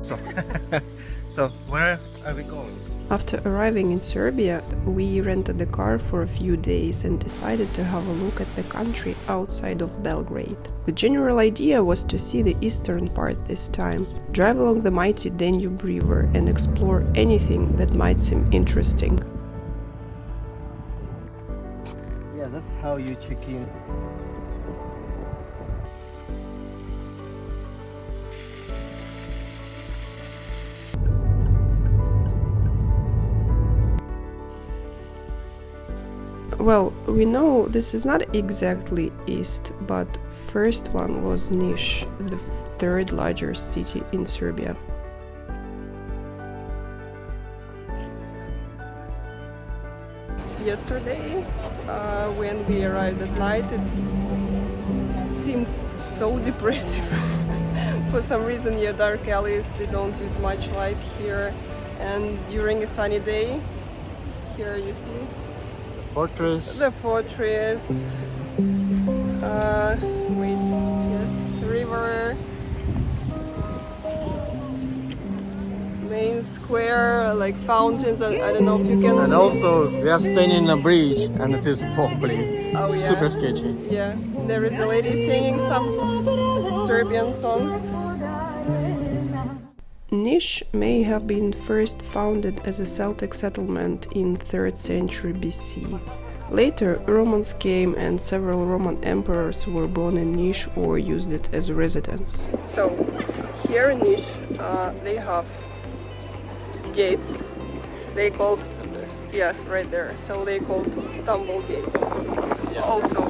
So, so where are we going? After arriving in Serbia, we rented a car for a few days and decided to have a look at the country outside of Belgrade. The general idea was to see the eastern part this time, drive along the mighty Danube River and explore anything that might seem interesting. Yeah, that's how you check in. Well, we know this is not exactly east, but first one was Niš, the third largest city in Serbia. Yesterday, when we arrived at night, it seemed so depressive. For some reason, yeah, dark alleys, they don't use much light here, and during a sunny day, here you see Fortress. the fortress, river, main square, like fountains, I don't know if you can And see. also, we are standing in a bridge and it is wobbly. Oh, yeah. Super sketchy. Yeah, there is a lady singing some Serbian songs. Niš may have been first founded as a Celtic settlement in 3rd century BC. Later, Romans came and several Roman emperors were born in Niš or used it as a residence. So, here in Niš, they have gates. They called, right there. So they called Stumble gates. Yeah. Also,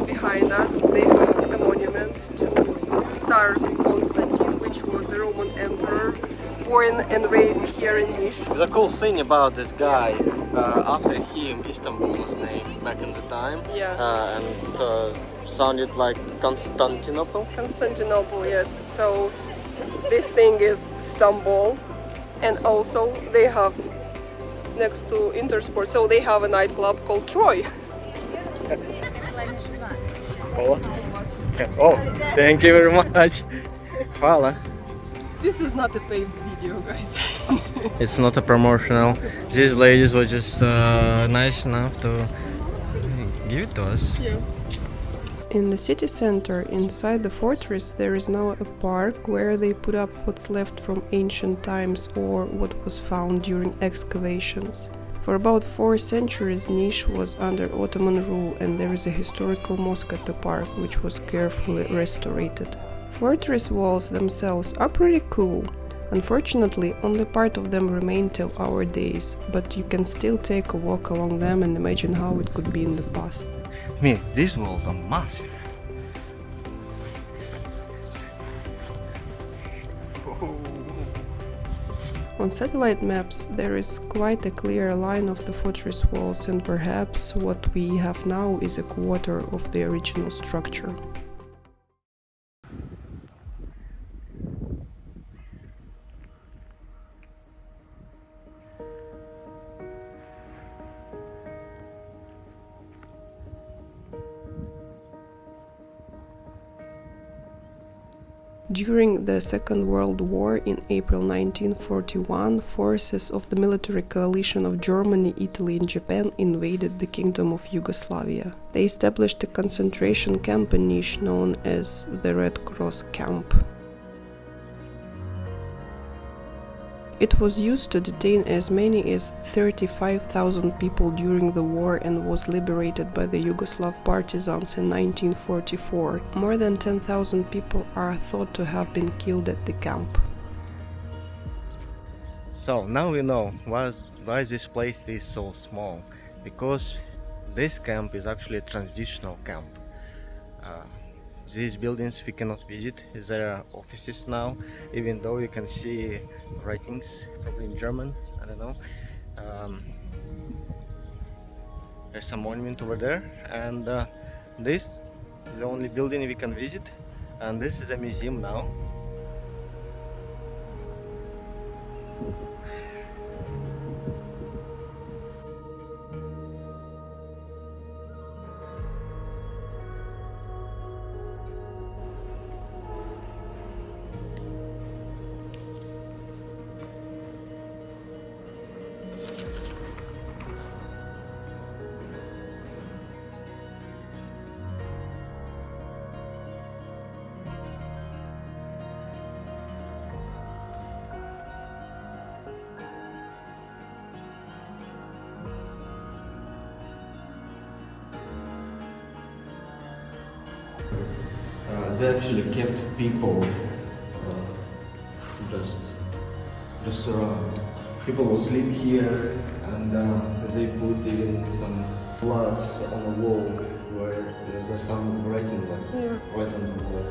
behind us, they have a monument to Tsar Constantine, which was a Roman emperor, born and raised here in Niš. The cool thing about this guy, after him, Istanbul was named back in the time. Yeah. And sounded like Constantinople. Constantinople, yes. So this thing is Istanbul, and also they have next to Intersport, so they have a nightclub called Troy. Oh, thank you very much. Hvala. This is not a paid video, guys. It's not a promotional. These ladies were just nice enough to give it to us. Yeah. In the city center, inside the fortress, there is now a park where they put up what's left from ancient times or what was found during excavations. For about 4 centuries, Niš was under Ottoman rule, and there is a historical mosque at the park which was carefully restored. Fortress walls themselves are pretty cool. Unfortunately, only part of them remain till our days, but you can still take a walk along them and imagine how it could be in the past. I mean, these walls are massive. On satellite maps, there is quite a clear line of the fortress walls, and perhaps what we have now is a quarter of the original structure. During the Second World War in April 1941, forces of the military coalition of Germany, Italy and Japan invaded the Kingdom of Yugoslavia. They established a concentration camp in Niš known as the Red Cross Camp. It was used to detain as many as 35,000 people during the war and was liberated by the Yugoslav partisans in 1944. More than 10,000 people are thought to have been killed at the camp. So now we know why this place is so small. Because this camp is actually a transitional camp. These buildings we cannot visit, there are offices now, even though you can see writings, probably in German, I don't know. There's a monument over there, and this is the only building we can visit, and this is a museum now. they actually kept people just around. People will sleep here, and they put even some glass on the wall where there's some writing left, right on the wall.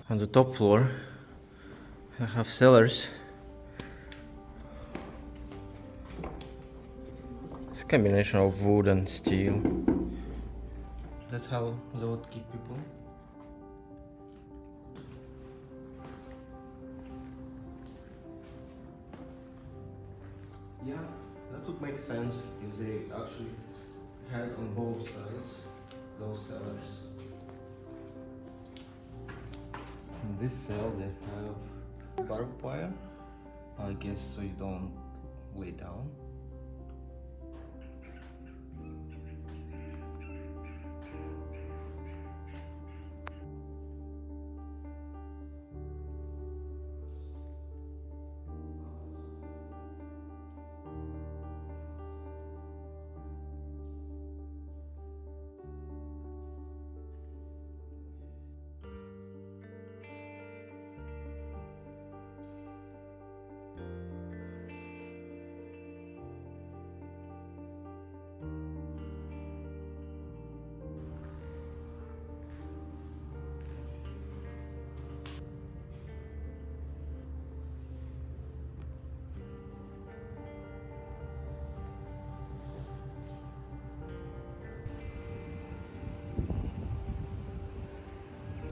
On the top floor, I have cellars. It's a combination of wood and steel. That's how they would keep people. Yeah, that would make sense if they actually had on both sides those cellars. In this cell they have barbed wire, I guess, so you don't lay down.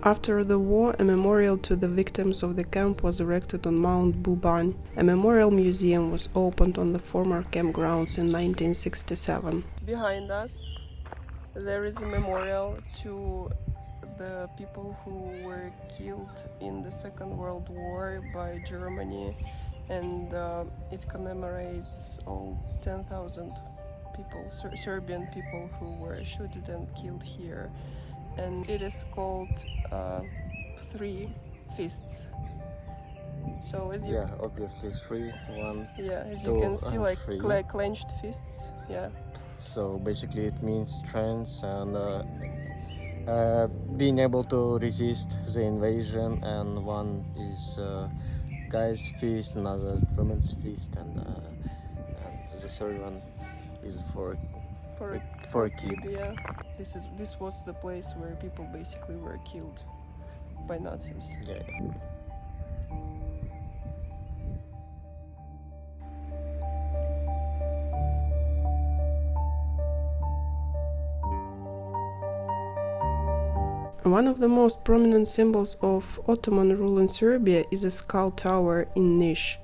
After the war, a memorial to the victims of the camp was erected on Mount Bubanj. A memorial museum was opened on the former campgrounds in 1967. Behind us, there is a memorial to the people who were killed in the Second World War by Germany, and it commemorates all 10,000 people, Serbian people who were shot and killed here. And it is called Three Fists. So as you obviously 3, 1. Yeah, as two, you can see, like three. clenched fists. Yeah. So basically it means strength and being able to resist the invasion, and one is guy's fist, another woman's fist, and the third one is for a kid. Yeah. This was the place where people basically were killed by Nazis. Yeah. One of the most prominent symbols of Ottoman rule in Serbia is a skull tower in Niš.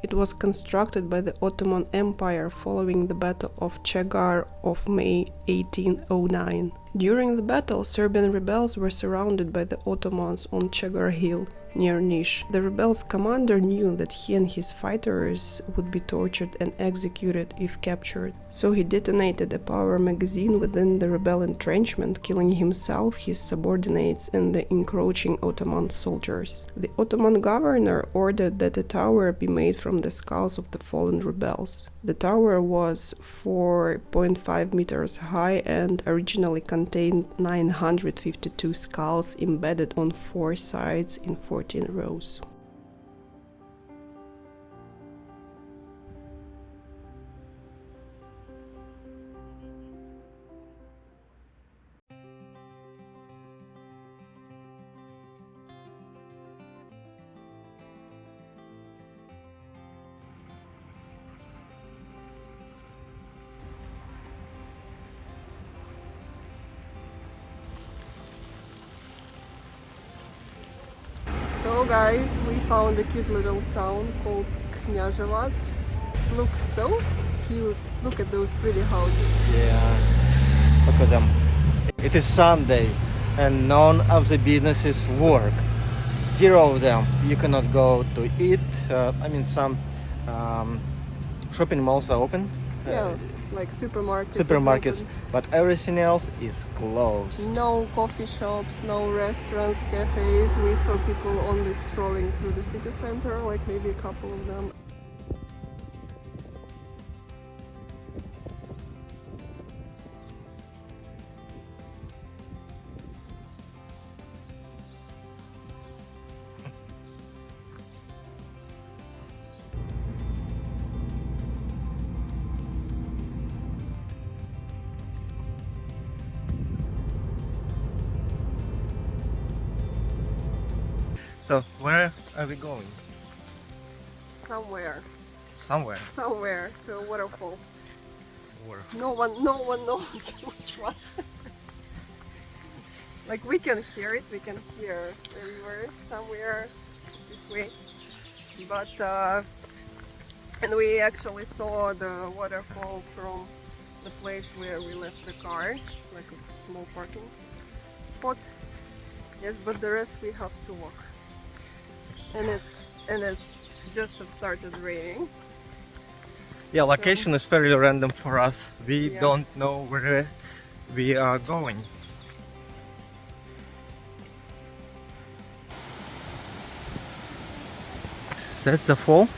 It was constructed by the Ottoman Empire following the Battle of Chegar of May 1809. During the battle, Serbian rebels were surrounded by the Ottomans on Chegar Hill, near Niš. The rebels' commander knew that he and his fighters would be tortured and executed if captured, so he detonated a powder magazine within the rebel entrenchment, killing himself, his subordinates, and the encroaching Ottoman soldiers. The Ottoman governor ordered that a tower be made from the skulls of the fallen rebels. The tower was 4.5 meters high and originally contained 952 skulls embedded on 4 sides in 14 rows. So guys, we found a cute little town called Knjazevac. It looks so cute. Look at those pretty houses. Yeah, look at them. It is Sunday and none of the businesses work. 0 of them. You cannot go to eat. Some shopping malls are open. Yeah, like supermarkets. Supermarkets, but everything else is closed. No coffee shops, no restaurants, cafes. We saw people only strolling through the city center, like maybe a couple of them. So where are we going? Somewhere to a waterfall. No one knows which one. Like we can hear it, we can hear the river somewhere this way. But and we actually saw the waterfall from the place where we left the car, like a small parking spot. Yes, but the rest we have to walk. And it's just have started raining. Yeah, location is very random for us. We Yeah. don't know where we are going. That's the fall.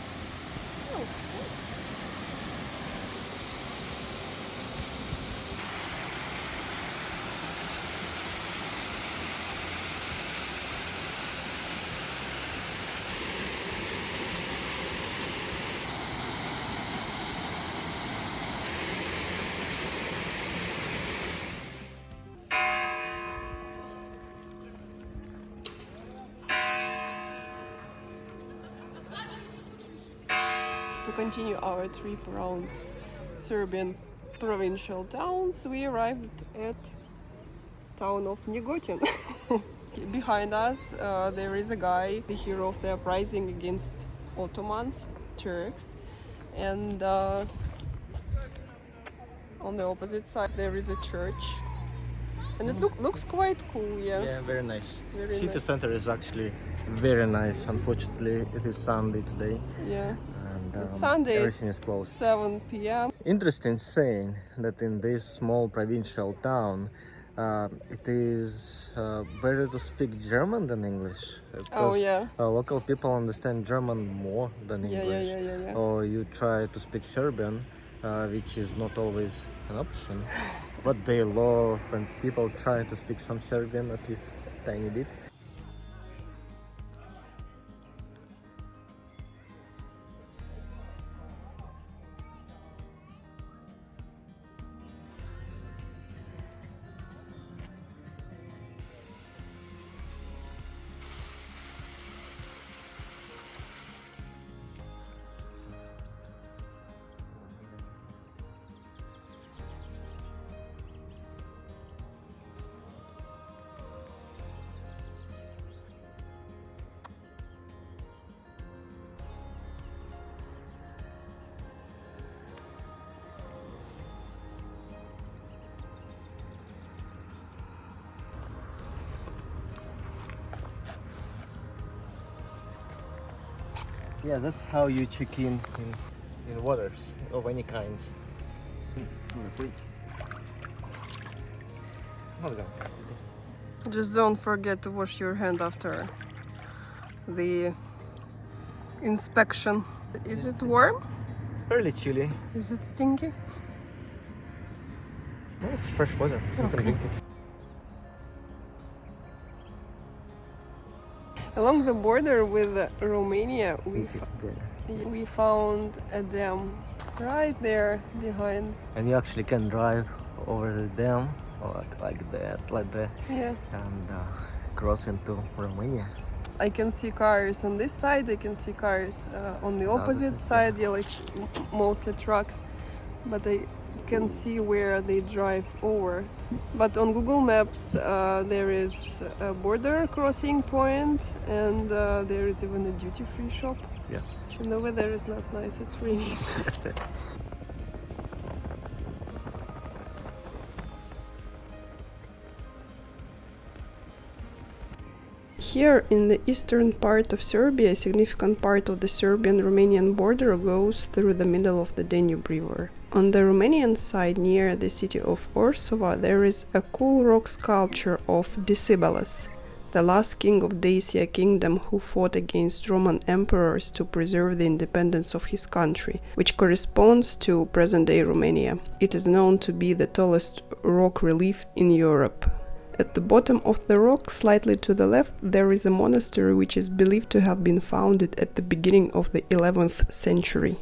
To continue our trip around Serbian provincial towns, we arrived at town of Negotin. Behind us there is a guy, the hero of the uprising against Ottomans, Turks, and on the opposite side there is a church, and it looks quite cool. Yeah, very nice. Very City nice. center is actually very nice. Unfortunately, it is Sunday today, Yeah, and it's Sunday, everything it's is closed. 7 p.m. Interesting saying that in this small provincial town, it is better to speak German than English. Because yeah. Local people understand German more than Yeah, English. yeah. Or you try to speak Serbian, which is not always an option. But they love when people try to speak some Serbian, at least tiny bit. Yeah, that's how you check in waters of any kinds. Please. Just don't forget to wash your hand after the inspection. Is it warm? It's fairly chilly. Is it stinky? No, it's fresh water. You can Okay. drink it. Along the border with Romania, It is there. we found a dam right there behind. And you actually can drive over the dam or like that, Yeah. and cross into Romania. I can see cars on this side, I can see cars on the opposite side, yeah, like mostly trucks, but I can see where they drive over. But on Google Maps there is a border crossing point, and there is even a duty-free shop. Yeah. And the weather is not nice, it's raining. Here in the eastern part of Serbia, a significant part of the Serbian-Romanian border goes through the middle of the Danube River. On the Romanian side, near the city of Orsova, there is a cool rock sculpture of Decebalus, the last king of Dacia kingdom who fought against Roman emperors to preserve the independence of his country, which corresponds to present-day Romania. It is known to be the tallest rock relief in Europe. At the bottom of the rock, slightly to the left, there is a monastery which is believed to have been founded at the beginning of the 11th century.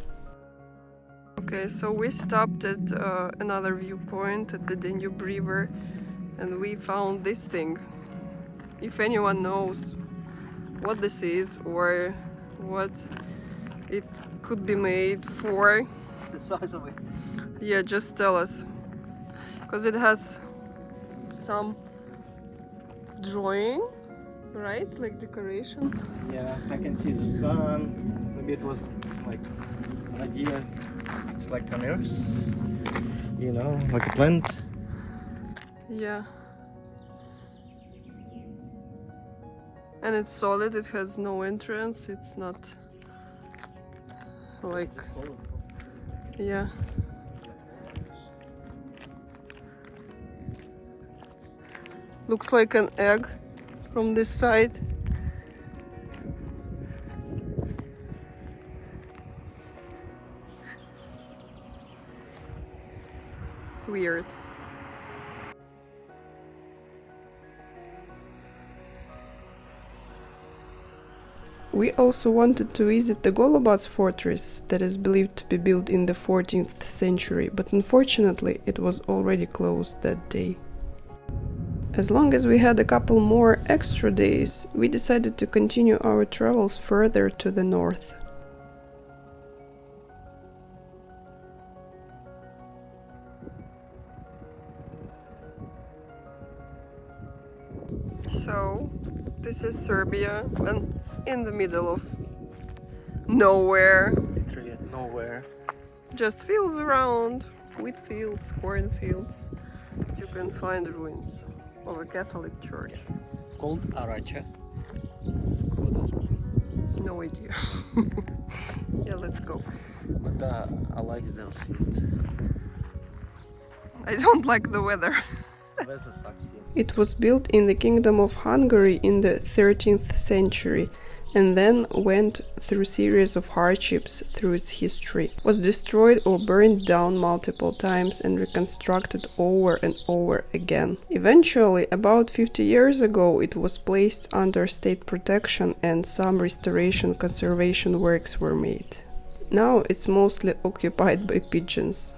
Okay, so we stopped at another viewpoint at the Danube River and we found this thing. If anyone knows what this is or what it could be made for, The size of it. yeah, just tell us. Because it has some drawing, right? Like decoration. Yeah, I can see the sun. Maybe it was like an idea. It's like an earth, you know, like a plant. Yeah. And it's solid, it has no entrance, it's not like, yeah. Looks like an egg from this side. Weird. We also wanted to visit the Golubac Fortress that is believed to be built in the 14th century, but unfortunately it was already closed that day. As long as we had a couple more extra days, we decided to continue our travels further to the north. So, this is Serbia, and in the middle of nowhere. Literally nowhere. Just fields around, wheat fields, cornfields. You can find ruins of a Catholic church. Called Araca. No idea. Yeah, let's go. But I like those fields. I don't like the weather. Weather sucks here. It was built in the Kingdom of Hungary in the 13th century and then went through a series of hardships through its history, was destroyed or burned down multiple times and reconstructed over and over again. Eventually, about 50 years ago, it was placed under state protection and some restoration conservation works were made. Now it's mostly occupied by pigeons.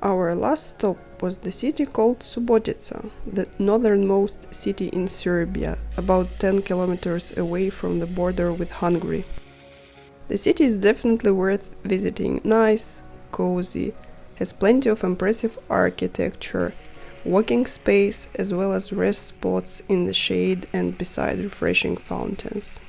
Our last stop was the city called Subotica, the northernmost city in Serbia, about 10 kilometers away from the border with Hungary. The city is definitely worth visiting. Nice, cozy, has plenty of impressive architecture, walking space as well as rest spots in the shade and beside refreshing fountains.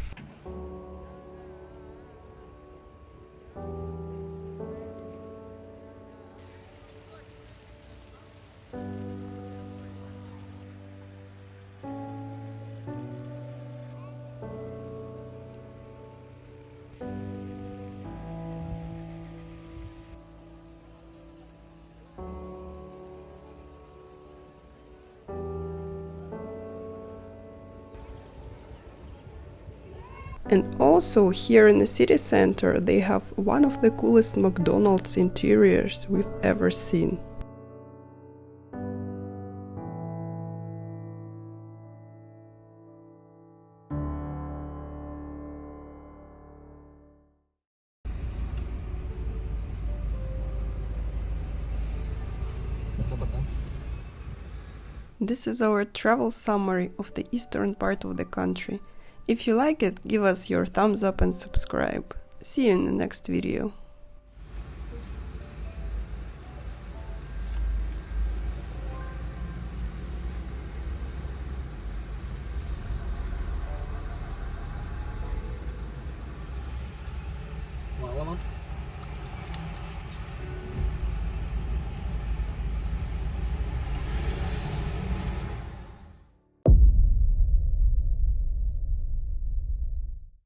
And also here in the city center they have one of the coolest McDonald's interiors we've ever seen. This is our travel summary of the eastern part of the country. If you like it, give us your thumbs up and subscribe. See you in the next video.